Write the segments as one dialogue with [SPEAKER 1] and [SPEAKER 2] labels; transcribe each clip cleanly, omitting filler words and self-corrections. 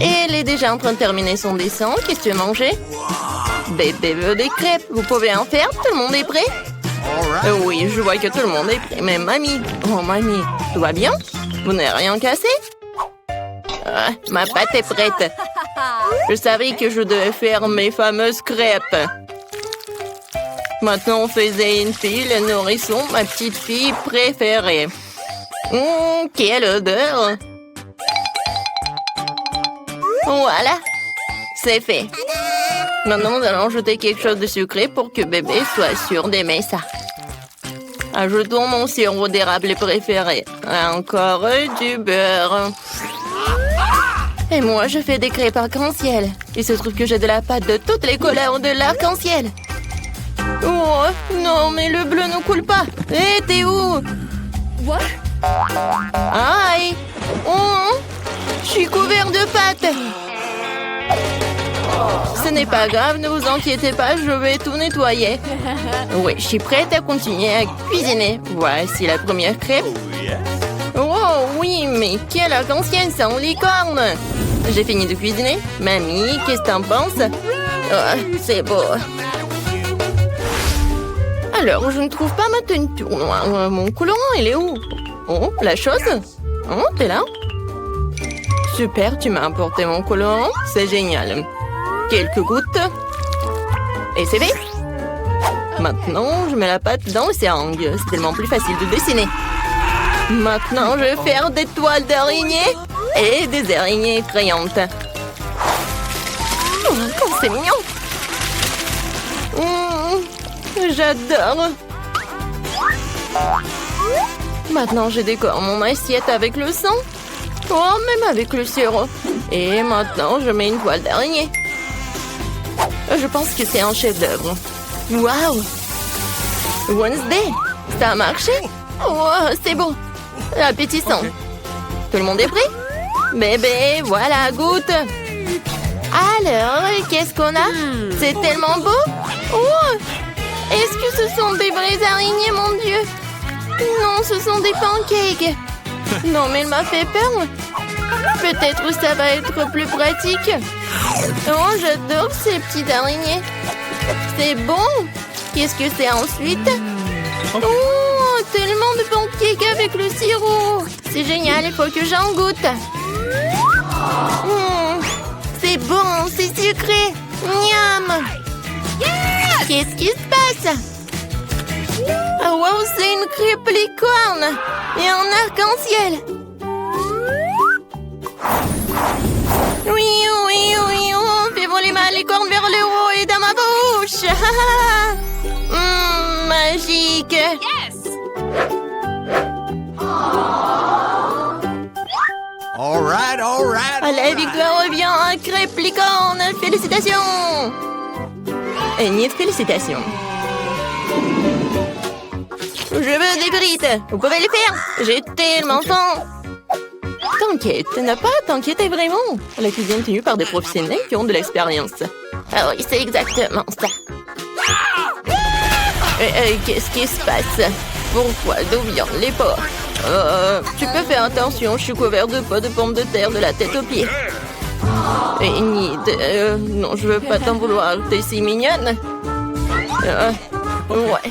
[SPEAKER 1] Elle est déjà en train de terminer son dessin. Qu'est-ce que tu veux manger? Bébé veut des crêpes. Vous pouvez en faire? Tout le monde est prêt? Oui, je vois que tout le monde est prêt. Mais mamie, oh mamie, tout va bien? Vous n'avez rien cassé? Ah, ma pâte est prête. Je savais que je devais faire mes fameuses crêpes. Maintenant, on faisait une fille, le nourrisson, ma petite fille préférée. Quelle odeur! Voilà, c'est fait. Maintenant, nous allons ajouter quelque chose de sucré pour que bébé soit sûr d'aimer ça. Ajoutons mon sirop d'érable préféré. Encore du beurre. Et moi, je fais des crêpes arc-en-ciel. Il se trouve que j'ai de la pâte de toutes les couleurs de l'arc-en-ciel. Oh, non, mais le bleu ne coule pas. Hé, t'es où?
[SPEAKER 2] What?
[SPEAKER 1] Aïe! Oh, je suis couvert de pâte. Ce n'est pas grave, ne vous inquiétez pas, je vais tout nettoyer. Oui, je suis prête à continuer à cuisiner. Voici la première crêpe. Oh oui, mais quelle arc-en-ciel sans licorne! J'ai fini de cuisiner. Mamie, qu'est-ce que t'en penses? Oh, c'est beau. Alors, je ne trouve pas ma teinture noire. Mon colorant, il est où? Oh, la chose? Oh, t'es là? Super, tu m'as apporté mon colorant. C'est génial. Quelques gouttes. Et c'est fait. Maintenant, je mets la pâte dans le seringue. C'est tellement plus facile de dessiner. Maintenant, je vais faire des toiles d'araignées et des araignées effrayantes. Oh, comme c'est mignon! J'adore! Maintenant, je décore mon assiette avec le sang. Oh, même avec le sirop. Et maintenant, je mets une toile d'araignée. Je pense que c'est un chef-d'œuvre. Waouh! Wednesday, ça a marché? Oh, c'est bon. Appétissant. Okay. Tout le monde est prêt? Bébé, voilà, goûte. Alors, qu'est-ce qu'on a? C'est tellement beau. Oh! Est-ce que ce sont des vraies araignées, mon Dieu? Non, ce sont des pancakes. Non, mais elle m'a fait peur. Peut-être ça va être plus pratique. Oh, j'adore ces petites araignées. C'est bon. Qu'est-ce que c'est ensuite? Oh, tellement de pancakes avec le sirop. C'est génial, il faut que j'en goûte. C'est bon, c'est sucré. Miam. Qu'est-ce qui se passe? Oh, wow, c'est une crêpe licorne et un arc-en-ciel. Oui, oui, oui, on fait voler ma licorne vers le haut et dans ma bouche. Magique.
[SPEAKER 2] Yes!
[SPEAKER 3] All right, all right.
[SPEAKER 1] La victoire revient à crêpe licorne. Félicitations. Et ni de félicitations. Je veux des frites. Vous pouvez les faire. J'ai tellement faim. T'inquiète, n'a pas à t'inquiéter vraiment. La cuisine est tenue par des professionnels qui ont de l'expérience. Ah oui, c'est exactement ça. Qu'est-ce qui se passe? Pourquoi? D'où viennent les porcs? Tu peux faire attention, je suis couvert de pots de pommes de terre de la tête aux pieds. Et non, je veux pas t'en vouloir, t'es si mignonne. Ouais.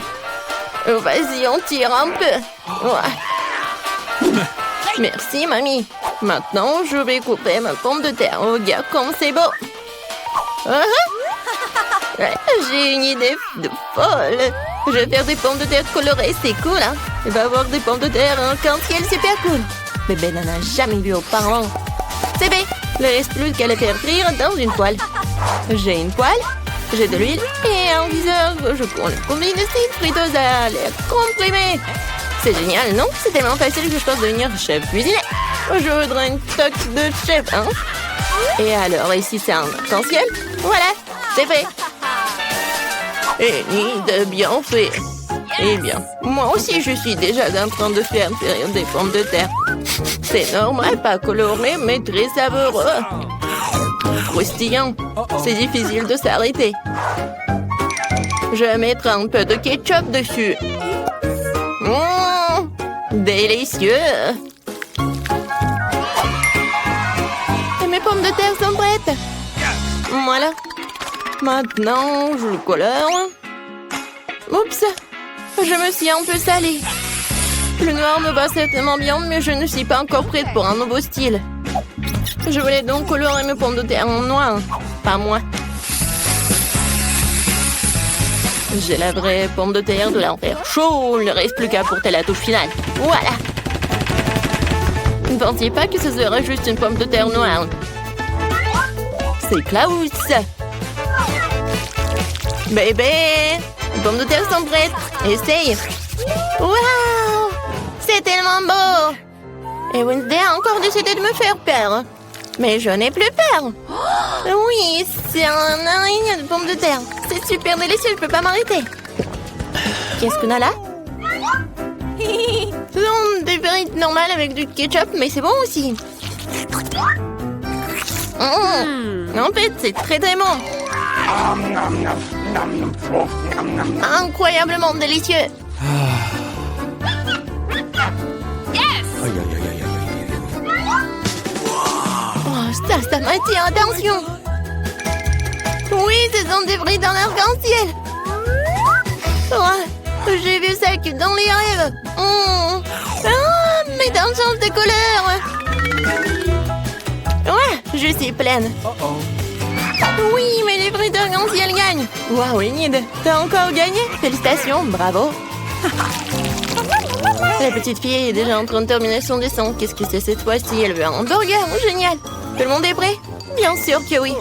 [SPEAKER 1] Vas-y, on tire un peu. Ouais. Merci, mamie. Maintenant, je vais couper ma pomme de terre. Regarde comme c'est beau. Ouais, j'ai une idée de folle. Je vais faire des pommes de terre colorées, c'est cool, hein? Il va y avoir des pommes de terre en arc-en-ciel, super cool. Bébé n'en a jamais vu auparavant. C'est bien. Il ne reste plus qu'à les faire frire dans une poêle. J'ai une poêle, j'ai de l'huile et un viseur. Je combine ces friteuses à l'air comprimé. C'est génial, non? C'est tellement facile que je pense devenir chef cuisinier. Je voudrais une toque de chef, hein? Et alors, ici, c'est un arc-en-ciel. Voilà, c'est fait. Et ni de bien fait. Eh bien, moi aussi, je suis déjà en train de faire frire des pommes de terre. C'est normal, pas coloré, mais très savoureux. Croustillant. C'est difficile de s'arrêter. Je vais mettre un peu de ketchup dessus. Délicieux. Mais pommes de terre sont prêtes. Voilà. Maintenant, je le colore. Oups, je me suis un peu salée. Le noir me va certainement bien, mais je ne suis pas encore prête pour un nouveau style. Je voulais donc colorer mes pommes de terre en noir. Pas moi. J'ai la vraie pomme de terre de l'enfer chaud. Il ne reste plus qu'à apporter la touche finale. Voilà. Ne pensiez pas que ce serait juste une pomme de terre noire. C'est Klaus. Bébé, les pommes de terre sont prêtes. Essaye. Waouh, c'est tellement beau. Et Wednesday a encore décidé de me faire peur. Mais je n'ai plus peur. Oui, c'est un araignée de pommes de terre. C'est super délicieux, je peux pas m'arrêter. Qu'est-ce qu'on a là? Ce sont des frites normales avec du ketchup, mais c'est bon aussi. En fait, c'est très très bon. Incroyablement délicieux. Oh, ça m'attire, attention. Oui, ce sont des frites en arc-en-ciel. Oh, j'ai vu ça que dans les rêves. Ah, mais dans le sens de couleur. Ouais, je suis pleine. Oui, mais les frites arc-en-ciel gagnent. Waouh, Enid, t'as encore gagné. Félicitations, bravo. La petite fille est déjà en train de terminer son dessin. Qu'est-ce que c'est cette fois-ci? Elle veut un hamburger. Génial. Tout le monde est prêt? Bien sûr que oui.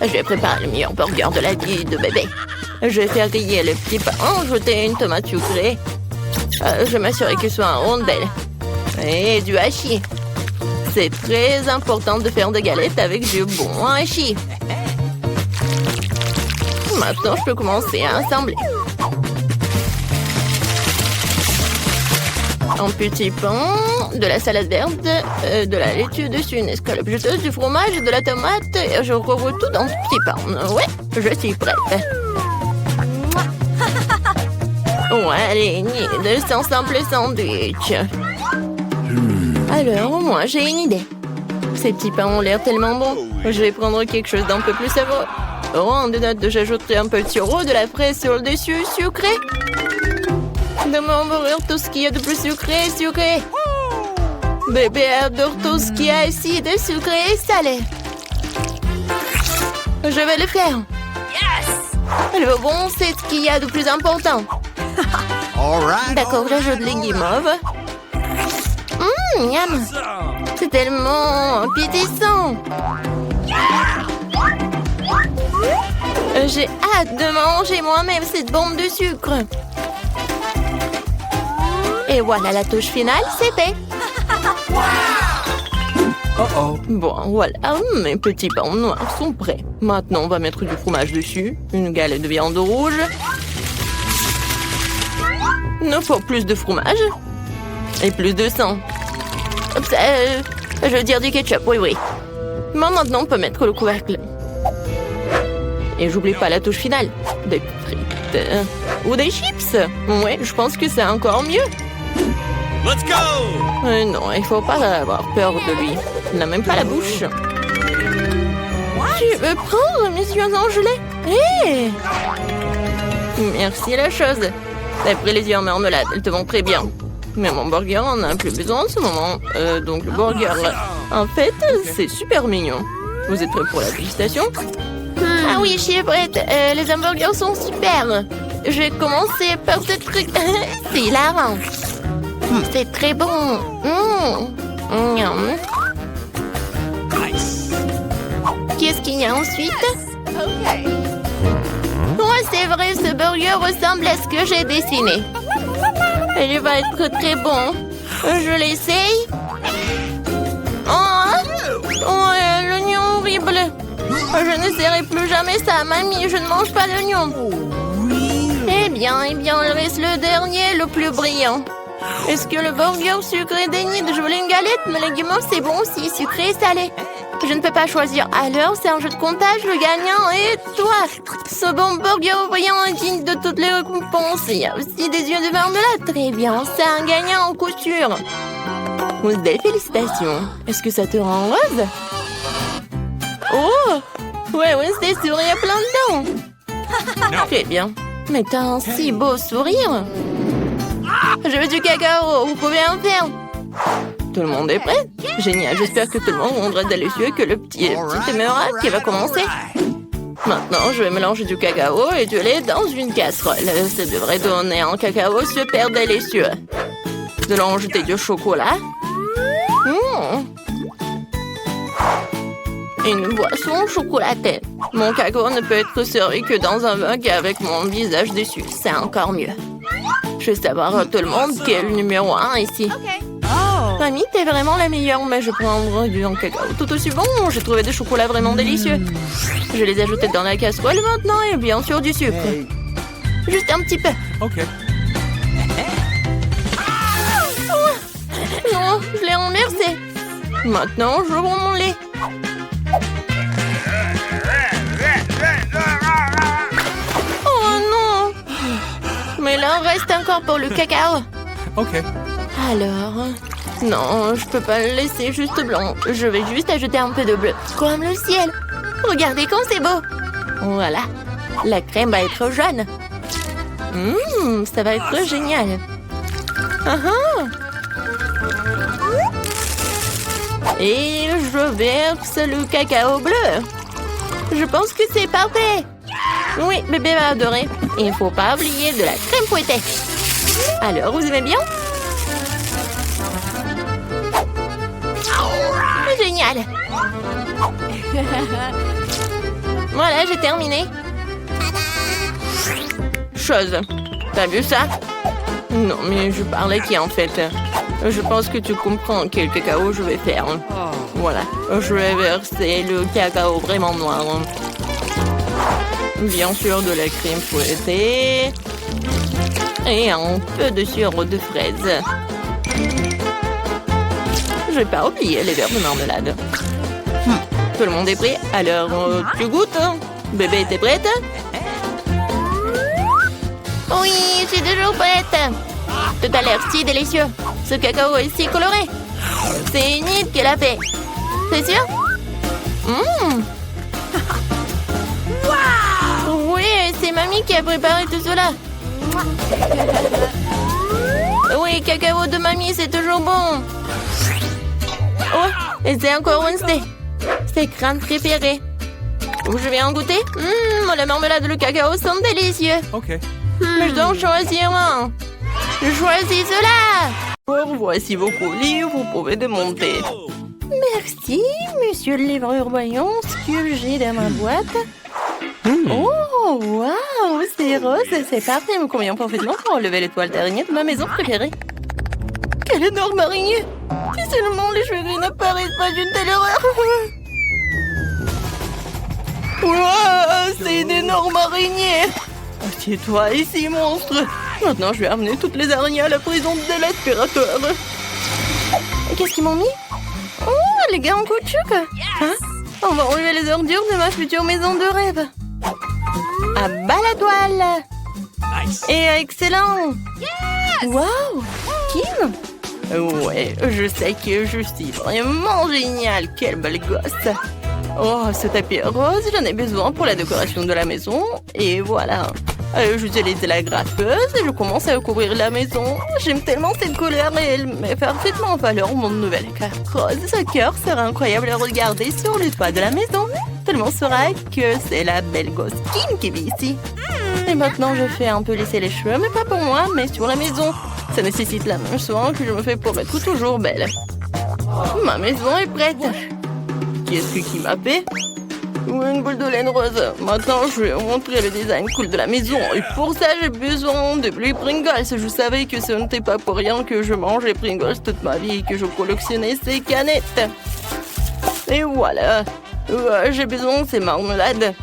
[SPEAKER 1] Je vais préparer le meilleur burger de la vie de bébé. Je vais faire griller le petit pain, ajouter une tomate sucrée. Je vais m'assurer qu'il soit en rondelle. Et du hachis. C'est très important de faire des galettes avec du bon hachis. Maintenant, je peux commencer à assembler. Un petit pain, de la salade verte, de la laitue dessus, une escalope juteuse, du fromage, de la tomate. Et je recouvre tout dans ce petit pain. Ouais, je suis prête. Ouais, allez, de son simple sandwich. Alors, moi, j'ai une idée. Ces petits pains ont l'air tellement bons. Je vais prendre quelque chose d'un peu plus savoureux. Oh, en note, j'ajouterai un peu de sirop, de la fraise sur le dessus, sucré. Dans mon burger, tout ce qu'il y a de plus sucré, sucré. Bébé adore tout ce qui est acide, sucré et salé. Je vais le faire. Le bon, c'est ce qu'il y a de plus important. D'accord, j'ajoute les guimauves. Miam. C'est tellement appétissant. J'ai hâte de manger moi-même cette bombe de sucre. Et voilà la touche finale, c'est fait. Bon, voilà, mes petits pains noirs sont prêts. Maintenant, on va mettre du fromage dessus, une galette de viande rouge. Il nous faut plus de fromage et plus de sang. Je veux dire du ketchup, oui. Maintenant, on peut mettre le couvercle. Et j'oublie pas la touche finale. Des frites ou des chips. Ouais, je pense que c'est encore mieux.
[SPEAKER 3] Let's go!
[SPEAKER 1] Non, il faut pas avoir peur de lui. Il n'a même pas la bouche. Tu veux prendre mes yeux en gelée? Hé! Merci la chose. T'as pris les yeux en marmelade, elles te vont très bien. Mais mon burger en a plus besoin en ce moment. Donc le burger, en fait, c'est super mignon. Vous êtes prêts pour la dégustation? Ah oui, je suis prête. Les hamburgers sont super. Je vais commencer par ce truc. C'est hilarant. C'est très bon. Qu'est-ce qu'il y a ensuite? Ouais, c'est vrai, ce burger ressemble à ce que j'ai dessiné. Il va être très bon. Je l'essaye. Oh, l'oignon horrible. Je n'essaierai plus jamais ça, mamie. Je ne mange pas l'oignon. Eh bien, il reste le dernier, le plus brillant. Est-ce que le burger sucré d'Enid? Je voulais une galette, mais les guimauves, c'est bon aussi, sucré et salé. Je ne peux pas choisir. Alors, c'est un jeu de comptage, le gagnant est toi. Ce bon burger brillant est digne de toutes les récompenses. Il y a aussi des yeux de marmelade. Très bien, c'est un gagnant en coup sûr. Wednesday, félicitations. Est-ce que ça te rend heureuse? Oh! Ouais, Wednesday sourit à plein dedans. Très bien. Mais t'as un si beau sourire. Je veux du cacao, vous pouvez en faire. Tout le monde est prêt? Génial, j'espère que tout le monde rendra délicieux que le petit éphéméral qui va commencer. Maintenant, je vais mélanger du cacao et du lait dans une casserole. Ça devrait donner un cacao super délicieux. Nous allons ajouter du chocolat. Une boisson chocolatée. Mon cacao ne peut être servi que dans un mug avec mon visage dessus. C'est encore mieux. Je veux savoir à tout le monde qui est le numéro 1 ici. Mamie, t'es vraiment la meilleure, mais je prendrai du cacao tout aussi bon. J'ai trouvé des chocolats vraiment délicieux. Je vais les ajouter dans la casserole maintenant et bien sûr du sucre. Juste un petit peu.
[SPEAKER 3] OK.
[SPEAKER 1] Non, je l'ai renversé. Maintenant, je prends mon lait. Oh non! Mais là, reste encore pour le cacao.
[SPEAKER 3] OK.
[SPEAKER 1] Alors... Non, je peux pas le laisser juste blanc. Je vais juste ajouter un peu de bleu. Comme le ciel. Regardez comme c'est beau. Voilà. La crème va être jaune. Ça va être génial. Et je verse le cacao bleu. Je pense que c'est parfait. Oui, bébé va adorer. Il ne faut pas oublier de la crème fouettée. Alors, vous aimez bien? Génial. Voilà, j'ai terminé. Chose. T'as vu ça? Non, mais je parlais qui en fait? Je pense que tu comprends quel cacao je vais faire. Voilà, je vais verser le cacao vraiment noir. Bien sûr, de la crème fouettée. Et un peu de sirop de fraise. Je vais pas oublier les verres de marmelade. Tout le monde est prêt? Alors, tu goûtes? Bébé, t'es prête? Oui, je suis toujours prête. Tout a l'air si délicieux. Ce cacao est si coloré. C'est Enid qui l'a fait. C'est sûr? Oui, c'est mamie qui a préparé tout cela. Oui, cacao de mamie, c'est toujours bon. Oh, et c'est encore Wednesday. C'est crâne préféré. Je vais en goûter. La marmelade et le cacao sont délicieux.
[SPEAKER 3] OK.
[SPEAKER 1] Mais je dois en choisir un. Je choisis cela. Oh, voici vos colis, vous pouvez démonter. Merci, monsieur le livreur. Voyons ce que j'ai dans ma boîte. Oh, waouh, c'est rose, c'est parfait. Il me convient parfaitement pour enlever l'étoile d'araignée de ma maison préférée. Quelle énorme araignée! Si seulement les cheveux gris n'apparaissent pas d'une telle horreur! Wow, c'est une énorme araignée! Assieds-toi ici, monstre! Maintenant, je vais amener toutes les araignées à la prison de l'aspirateur. Qu'est-ce qu'ils m'ont mis? Oh, les gars en caoutchouc! Hein? On va enlever les ordures de ma future maison de rêve. À bas la toile!
[SPEAKER 3] Nice.
[SPEAKER 1] Et excellent! Waouh! Kim? Ouais, je sais que je suis vraiment géniale. Quelle belle gosse. Oh, ce tapis rose, j'en ai besoin pour la décoration de la maison. Et voilà. J'utilise la graffeuse et je commence à recouvrir la maison. J'aime tellement cette couleur et elle met parfaitement en valeur mon nouvel cœur rose. Ce cœur sera incroyable à regarder sur le toit de la maison. Tout le monde saura que c'est la belle gosse Kim qui vit ici. Et maintenant, je fais un peu lisser les cheveux, mais pas pour moi, mais sur la maison. Ça nécessite la même soin que je me fais pour être toujours belle. Ma maison est prête. Qu'est-ce qui m'a fait? Une boule de laine rose. Maintenant, je vais vous montrer le design cool de la maison. Et pour ça, j'ai besoin de blé Pringles. Je savais que ce n'était pas pour rien que je mangeais Pringles toute ma vie et que je collectionnais ces canettes. Et voilà. J'ai besoin de ces marmelades.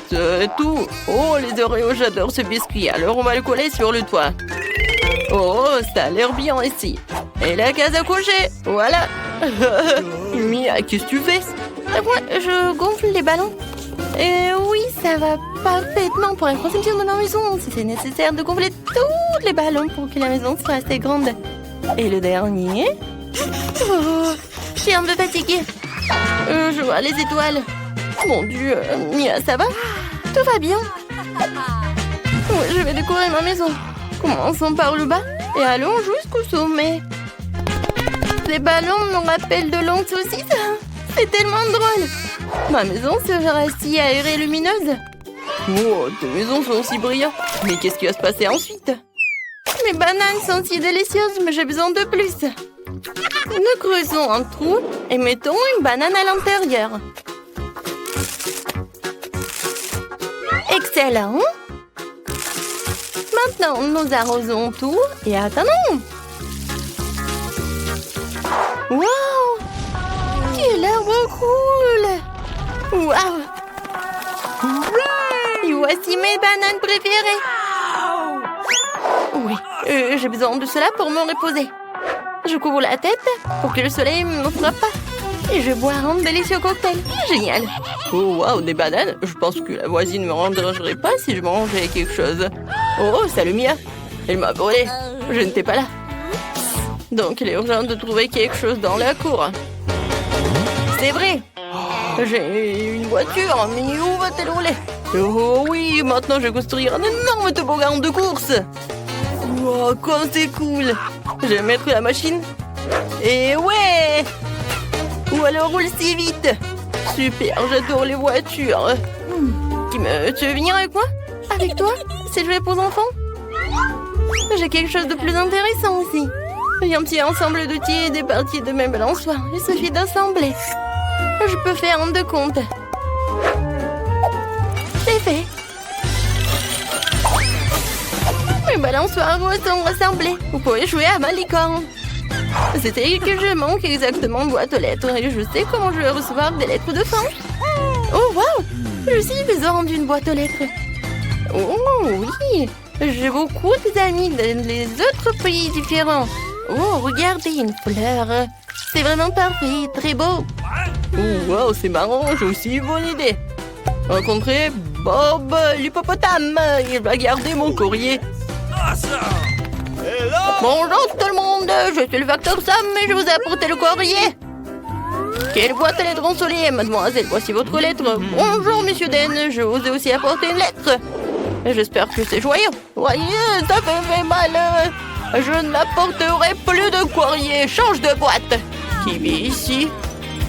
[SPEAKER 1] C'est tout. Oh, les Oreos, j'adore ce biscuit. Alors, on va le coller sur le toit. Oh, ça a l'air bien ici. Et la case à coucher. Voilà. Mia, qu'est-ce que tu fais? Moi, je gonfle les ballons. Et oui, ça va parfaitement pour la conception de ma maison. Si c'est nécessaire de gonfler tous les ballons pour que la maison soit assez grande. Et le dernier. Oh, je suis un peu fatiguée. Je vois les étoiles. Mon Dieu, Mia, ça va? Tout va bien. Ouais, je vais décorer ma maison. Commençons par le bas et allons jusqu'au sommet. Ces ballons me rappellent de longues saucisses. C'est tellement drôle. Ma maison sera si aérée et lumineuse. Oh, tes maisons sont si brillantes. Mais qu'est-ce qui va se passer ensuite? Mes bananes sont si délicieuses, mais j'ai besoin de plus. Nous creusons un trou et mettons une banane à l'intérieur. Excellent. Maintenant, nous arrosons tout et attendons. Wow! Quel arbre cool! Wow! Et voici mes bananes préférées. Oui, j'ai besoin de cela pour me reposer. Je couvre la tête pour que le soleil ne me frappe pas. Et je bois un délicieux cocktail. Génial. Oh, wow, des bananes. Je pense que la voisine ne me rendrait pas si je mangeais quelque chose. Oh, salut Mia. Elle m'a volé. Je n'étais pas là. Donc, il est urgent de trouver quelque chose dans la cour. C'est vrai. J'ai une voiture, mais où va-t-elle rouler? Oh oui, maintenant je vais construire un énorme toboggan de course. Wow, comme c'est cool. Je vais mettre la machine. Et ouais! Ou alors roule si vite. Super, j'adore les voitures. Tu veux venir avec moi? Avec toi? C'est jouer pour enfants? J'ai quelque chose de plus intéressant aussi. J'ai un petit ensemble d'outils et des parties de mes balançoires. Il suffit d'assembler. Je peux faire un de compte. C'est fait. Mes balançoires sont rassemblés. Vous pouvez jouer à ma licorne. C'était que je manque exactement une boîte aux lettres et je sais comment je vais recevoir des lettres de fin. Oh, wow! Je suis besoin d'une boîte aux lettres. Oh, oui! J'ai beaucoup d'amis dans les autres pays différents. Oh, regardez, une fleur. C'est vraiment parfait, très beau. Oh, wow, c'est marrant, j'ai aussi une bonne idée. Rencontrer Bob l'hippopotame. Il va garder mon courrier. Bonjour tout le monde, je suis le facteur Sam et je vous ai apporté le courrier. Quelle boîte à lettres ensoleillée, mademoiselle, voici votre lettre. Bonjour monsieur Den, je vous ai aussi apporté une lettre. J'espère que c'est joyeux. Voyez, ça fait mal. Je n'apporterai plus de courrier, change de boîte. Qui vit ici?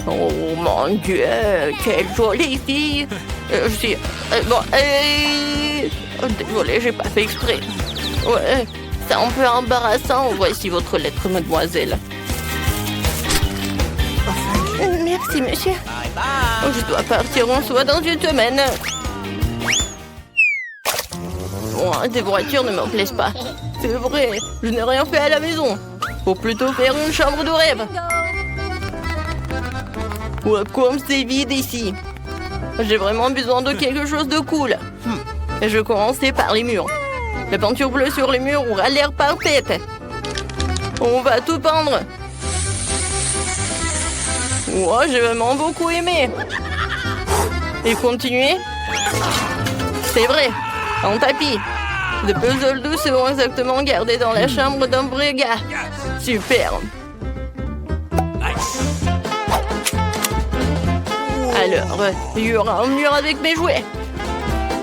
[SPEAKER 1] Oh mon Dieu, quelle jolie fille. Désolée, j'ai pas fait exprès. Ouais, c'est un peu embarrassant. Voici votre lettre, mademoiselle. Merci, monsieur. Je dois partir en soi dans une semaine. Bon, des voitures ne me plaisent pas. C'est vrai, je n'ai rien fait à la maison. Faut plutôt faire une chambre de rêve. Ouais, comme c'est vide ici. J'ai vraiment besoin de quelque chose de cool. Je vais commencer par les murs. La peinture bleue sur les murs aura l'air parfaite. On va tout peindre. Ouais, j'ai vraiment beaucoup aimé. Et continuer. C'est vrai, un tapis. De puzzles doux seront exactement gardés dans la chambre d'un vrai gars. Super. Alors, il y aura un mur avec mes jouets.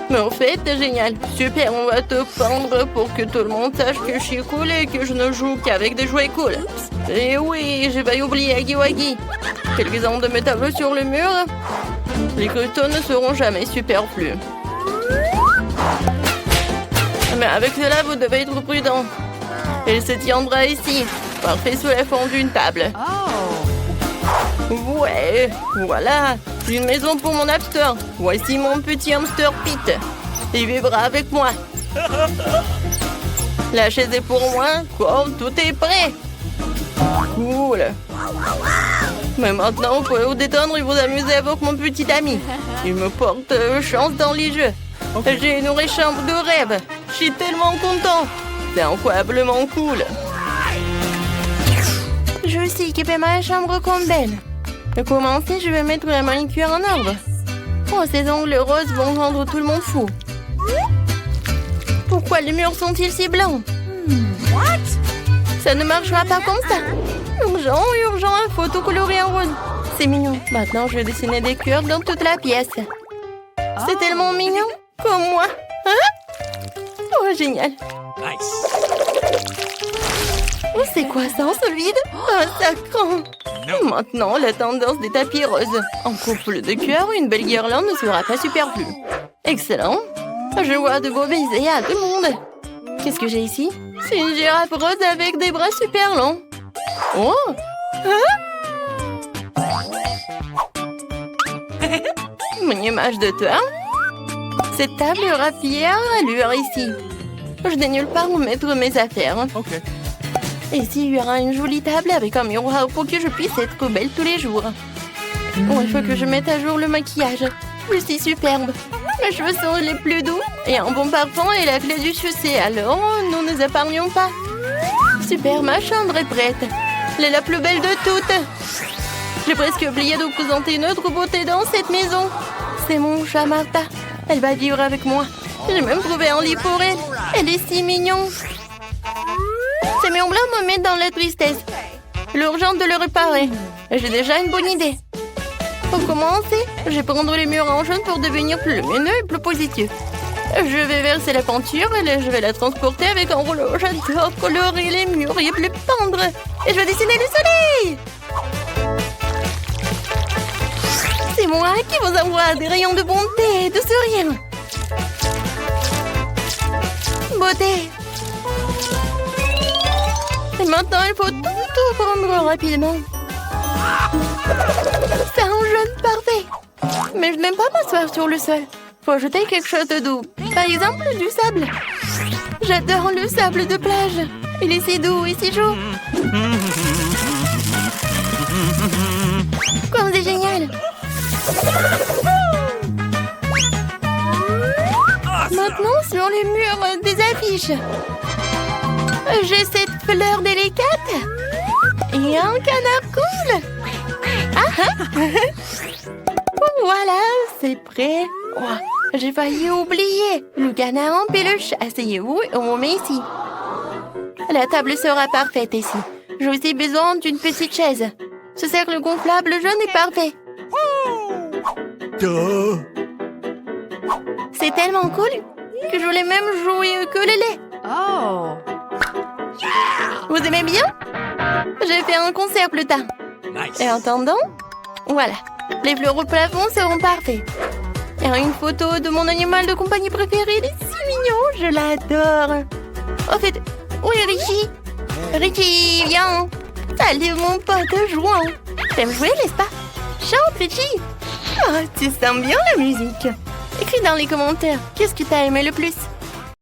[SPEAKER 1] Mais en fait, c'est génial. Super, on va te peindre pour que tout le monde sache que je suis cool et que je ne joue qu'avec des jouets cool. Et oui, j'ai pas oublié Huggy Wuggy. Quelques-uns de mes tableaux sur le mur. Les cristaux ne seront jamais superflus. Mais avec cela, vous devez être prudent. Elle se tiendra ici, parfait sous la fond d'une table. Ouais, voilà, une maison pour mon hamster. Voici mon petit hamster Pete. Il vivra avec moi. La chaise est pour moi, comme tout est prêt. Cool. Mais maintenant, vous pouvez vous détendre et vous amuser avec mon petit ami. Il me porte chance dans les jeux. J'ai une vraie chambre de rêve. Je suis tellement content. C'est incroyablement cool. Je vais aussi équiper ma chambre comme belle. Pour commencer, je vais mettre la manicure en ordre. Oh, ces ongles roses vont rendre tout le monde fou. Pourquoi les murs sont-ils si blancs? Ça ne marchera pas comme ça. Urgent, urgent, photo colorée en rose. C'est mignon. Maintenant, je vais dessiner des cœurs dans toute la pièce. C'est tellement mignon. Comme moi. Hein? Oh, génial.
[SPEAKER 3] Nice.
[SPEAKER 1] Oh, c'est quoi ça en solide? Un sacrant. Maintenant, la tendance des tapis roses. En couple de cœur, une belle guirlande ne sera pas superflue. Excellent. Je vois de beaux baisers à tout le monde. Qu'est-ce que j'ai ici? C'est une girafe rose avec des bras super longs. Oh! Hein? Une image de toi. Cette table aura fière allure ici. Je n'ai nulle part où mettre mes affaires.
[SPEAKER 3] OK.
[SPEAKER 1] Ici, il y aura une jolie table avec un miroir pour que je puisse être belle tous les jours. Oh, il faut que je mette à jour le maquillage. Je suis superbe. Mes cheveux sont les plus doux et un bon parfum est la clé du succès. Alors, nous ne nous épargnons pas. Super, ma chambre est prête. Elle est la plus belle de toutes. J'ai presque oublié de vous présenter une autre beauté dans cette maison. C'est mon chat Martha. Elle va vivre avec moi. J'ai même trouvé un lit pour elle. Elle est si mignonne. Ces murs blancs me mettent dans la tristesse. L'urgence de le réparer. J'ai déjà une bonne idée. Pour commencer, je vais prendre les murs en jaune pour devenir plus lumineux et plus positif. Je vais verser la peinture et je vais la transporter avec un rouleau. J'adore colorer les murs et plus peindre. Et je vais dessiner le soleil. C'est moi qui vous envoie des rayons de bonté et de sourire. Beauté. Et maintenant, il faut tout prendre rapidement. C'est un jaune parfait. Mais je n'aime pas m'asseoir sur le sol. Faut ajouter quelque chose de doux. Par exemple, du sable. J'adore le sable de plage. Il est si doux et si chaud. Comme c'est génial. Maintenant, sur les murs, des affiches. J'ai cette fleur délicate. Et un canard cool. Voilà, c'est prêt. Oh, j'ai failli oublier. Le canard en peluche. Asseyez-vous et on met ici. La table sera parfaite ici. J'ai aussi besoin d'une petite chaise. Ce cercle gonflable jaune est parfait. C'est tellement cool que je voulais même jouer au ukulélé.
[SPEAKER 2] Oh!
[SPEAKER 1] Vous aimez bien? J'ai fait un concert plus tard.
[SPEAKER 3] Nice.
[SPEAKER 1] Et en attendant, voilà. Les fleurs au plafond seront parfaits. Et une photo de mon animal de compagnie préféré. Il est si mignon, je l'adore. En fait, où est Richie? Richie, viens. Salut mon pote jouant. T'aimes jouer, n'est-ce pas? Chante, Richie. Oh, tu sens bien la musique. Écris dans les commentaires, qu'est-ce que t'as aimé le plus?